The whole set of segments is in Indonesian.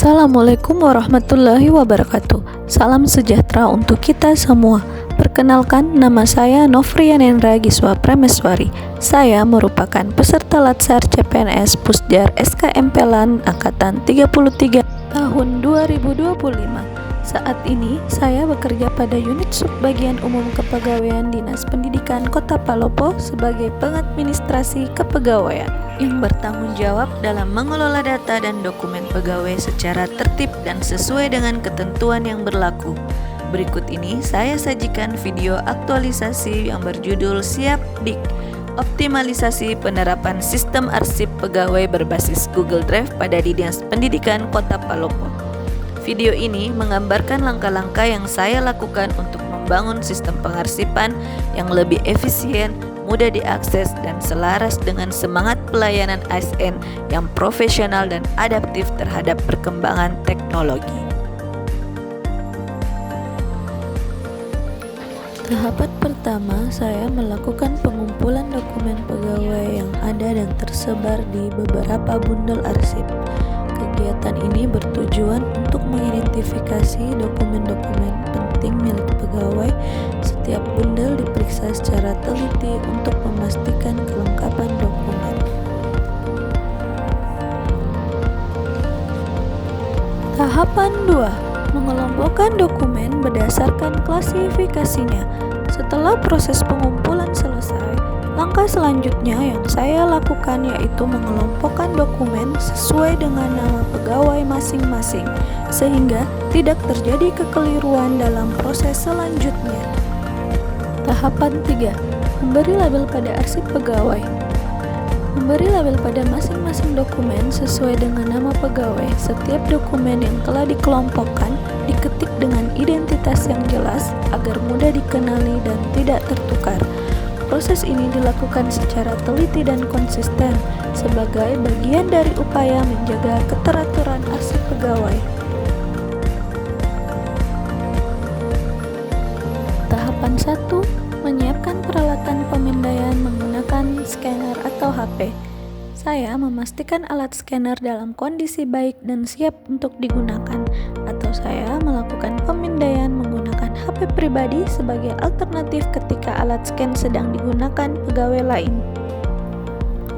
Assalamualaikum warahmatullahi wabarakatuh. Salam sejahtera untuk kita semua. Perkenalkan, nama saya Nofriyanendra Giswa Prameswari. Saya merupakan peserta Latsar CPNS Pusjar SKMPLAN Angkatan 33 tahun 2025. Saat ini saya bekerja pada unit subbagian umum kepegawaian Dinas Pendidikan Kota Palopo sebagai pengadministrasi kepegawaian yang bertanggung jawab dalam mengelola data dan dokumen pegawai secara tertib dan sesuai dengan ketentuan yang berlaku. Berikut ini saya sajikan video aktualisasi yang berjudul Siap Dik, optimalisasi penerapan sistem arsip pegawai berbasis Google Drive pada Dinas Pendidikan Kota Palopo. Video ini menggambarkan langkah-langkah yang saya lakukan untuk membangun sistem pengarsipan yang lebih efisien, mudah diakses, dan selaras dengan semangat pelayanan ASN yang profesional dan adaptif terhadap perkembangan teknologi. Tahapan pertama, saya melakukan pengumpulan dokumen pegawai yang ada dan tersebar di beberapa bundel arsip. Kegiatan ini bertujuan untuk mengidentifikasi dokumen-dokumen penting milik pegawai. Setiap bundel diperiksa secara teliti untuk memastikan kelengkapan dokumen. Tahapan 2. Mengelompokkan dokumen berdasarkan klasifikasinya. Setelah proses pengumpulan selesai, langkah selanjutnya yang saya lakukan yaitu mengelompokkan dokumen sesuai dengan nama pegawai masing-masing, sehingga tidak terjadi kekeliruan dalam proses selanjutnya. Tahapan 3. Memberi label pada arsip pegawai. Memberi label pada masing-masing dokumen sesuai dengan nama pegawai. Setiap dokumen yang telah dikelompokkan diketik dengan identitas yang jelas agar mudah dikenali dan tidak tertukar. Proses ini dilakukan secara teliti dan konsisten sebagai bagian dari upaya menjaga keteraturan arsip pegawai. Tahapan 1. Menyiapkan peralatan pemindaian menggunakan scanner atau HP. Saya memastikan alat scanner dalam kondisi baik dan siap untuk digunakan, atau saya melakukan pemindaian menggunakan HP pribadi sebagai alternatif ketika alat scan sedang digunakan pegawai lain.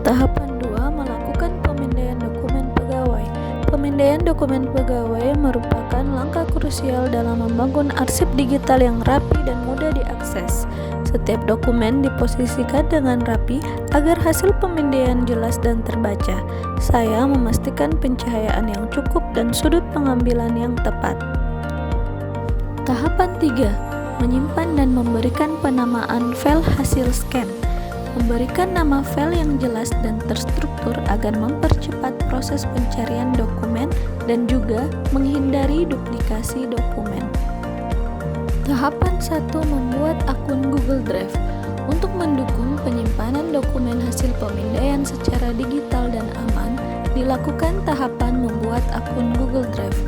Tahapan 2. Melakukan pemindaian dokumen pegawai. Pemindaian dokumen pegawai merupakan langkah krusial dalam membangun arsip digital yang rapi dan mudah diakses. Setiap dokumen diposisikan dengan rapi agar hasil pemindaian jelas dan terbaca. Saya memastikan pencahayaan yang cukup dan sudut pengambilan yang tepat. Tahapan 3. Menyimpan dan memberikan penamaan file hasil scan. Memberikan nama file yang jelas dan terstruktur agar mempercepat proses pencarian dokumen dan juga menghindari duplikasi dokumen. Tahapan 1. Membuat akun Google Drive. Untuk mendukung penyimpanan dokumen hasil pemindaian secara digital dan aman, dilakukan tahapan membuat akun Google Drive.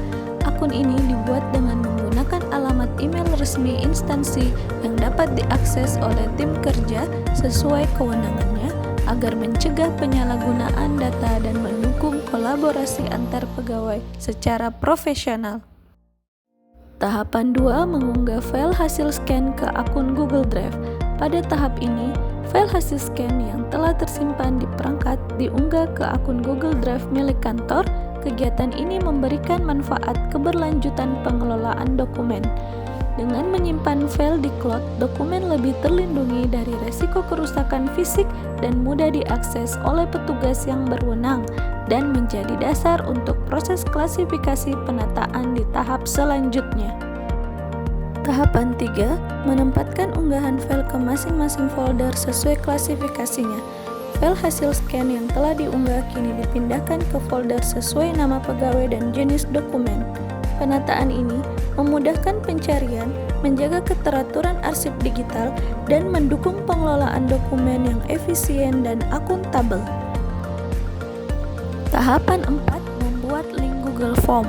Akun ini dibuat dengan menggunakan alamat email resmi instansi yang dapat diakses oleh tim kerja sesuai kewenangannya agar mencegah penyalahgunaan data dan mendukung kolaborasi antar pegawai secara profesional. Tahapan 2. Mengunggah file hasil scan ke akun Google Drive. Pada tahap ini, file hasil scan yang telah tersimpan di perangkat diunggah ke akun Google Drive milik kantor. Kegiatan ini memberikan manfaat keberlanjutan pengelolaan dokumen. Dengan menyimpan file di cloud, dokumen lebih terlindungi dari resiko kerusakan fisik dan mudah diakses oleh petugas yang berwenang, dan menjadi dasar untuk proses klasifikasi penataan di tahap selanjutnya. Tahapan 3. Menempatkan unggahan file ke masing-masing folder sesuai klasifikasinya. File hasil scan yang telah diunggah kini dipindahkan ke folder sesuai nama pegawai dan jenis dokumen. Penataan ini memudahkan pencarian, menjaga keteraturan arsip digital, dan mendukung pengelolaan dokumen yang efisien dan akuntabel. Tahapan 4. Membuat link Google Form.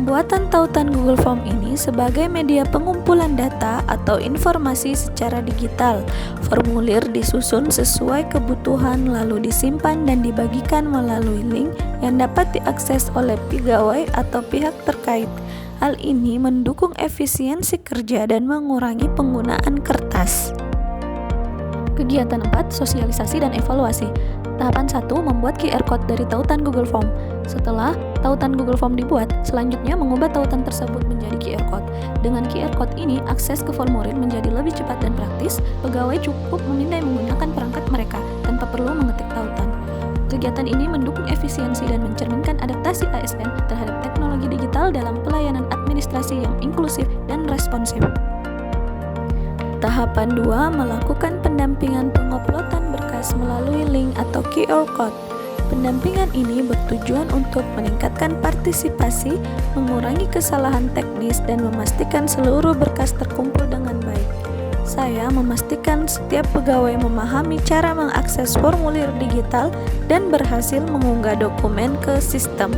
Pembuatan tautan Google Form ini sebagai media pengumpulan data atau informasi secara digital. Formulir disusun sesuai kebutuhan lalu disimpan dan dibagikan melalui link yang dapat diakses oleh pegawai atau pihak terkait. Hal ini mendukung efisiensi kerja dan mengurangi penggunaan kertas. Kegiatan 4, sosialisasi dan evaluasi. Tahapan 1, membuat QR Code dari tautan Google Form. Setelah tautan Google Form dibuat, selanjutnya mengubah tautan tersebut menjadi QR Code. Dengan QR Code ini, akses ke formulir menjadi lebih cepat dan praktis. Pegawai cukup memindai menggunakan perangkat mereka tanpa perlu mengetik tautan. Kegiatan ini mendukung efisiensi dan mencerminkan adaptasi ASN terhadap teknologi digital dalam pelayanan administrasi yang inklusif dan responsif. Tahapan 2, melakukan pendampingan penguploadan berkas melalui link atau QR Code. Pendampingan ini bertujuan untuk meningkatkan partisipasi, mengurangi kesalahan teknis, dan memastikan seluruh berkas terkumpul dengan baik. Saya memastikan setiap pegawai memahami cara mengakses formulir digital dan berhasil mengunggah dokumen ke sistem.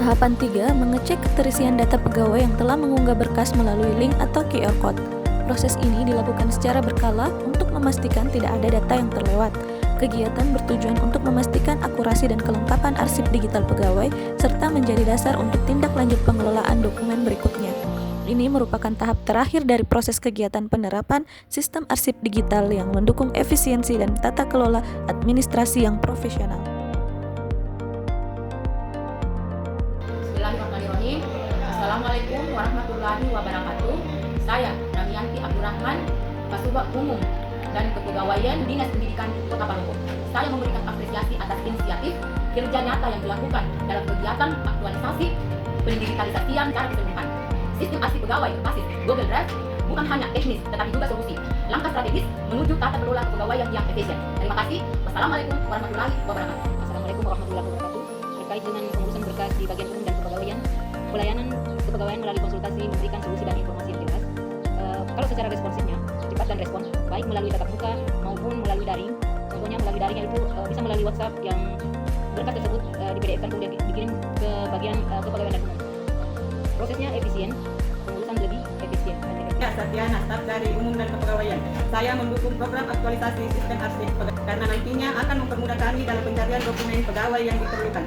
Tahapan 3, mengecek keterisian data pegawai yang telah mengunggah berkas melalui link atau QR Code. Proses ini dilakukan secara berkala untuk memastikan tidak ada data yang terlewat. Kegiatan bertujuan untuk memastikan akurasi dan kelengkapan arsip digital pegawai, serta menjadi dasar untuk tindak lanjut pengelolaan dokumen berikutnya. Ini merupakan tahap terakhir dari proses kegiatan penerapan sistem arsip digital yang mendukung efisiensi dan tata kelola administrasi yang profesional. Bismillahirrahmanirrahim. Assalamualaikum warahmatullahi wabarakatuh. Saya Damianti Abdurrahman, Kasubag Umum dan Kepegawaian Dinas Pendidikan Kota Palopo. Saya memberikan apresiasi atas inisiatif kerja nyata yang dilakukan dalam kegiatan aktualisasi pendigitalisasian secara keseluruhan. Sistem arsip pegawai berbasis Google Drive bukan hanya teknis tetapi juga solusi langkah strategis menuju tata kelola kepegawaian yang efisien. Terima kasih. Wassalamualaikum warahmatullahi wabarakatuh. Assalamualaikum warahmatullahi wabarakatuh. Terkait dengan pengurusan berkas di bagian umum dan kepegawaian, pelayanan kepegawaian melalui konsultasi memberikan solusi dan informasi yang jelas. Kalau secara responsifnya, cepat dan respons, baik melalui tatap muka maupun melalui daring. Contohnya melalui daringnya itu bisa melalui WhatsApp yang berkas tersebut di PDF-kan kemudian dikirim ke bagian kepegawaian dan umum. Prosesnya efisien, pengurusan lebih efisien. Satyana, staf dari Umum dan Kepegawaian. Saya mendukung program aktualisasi sistem arsip karena nantinya akan mempermudah kami dalam pencarian dokumen pegawai yang diperlukan.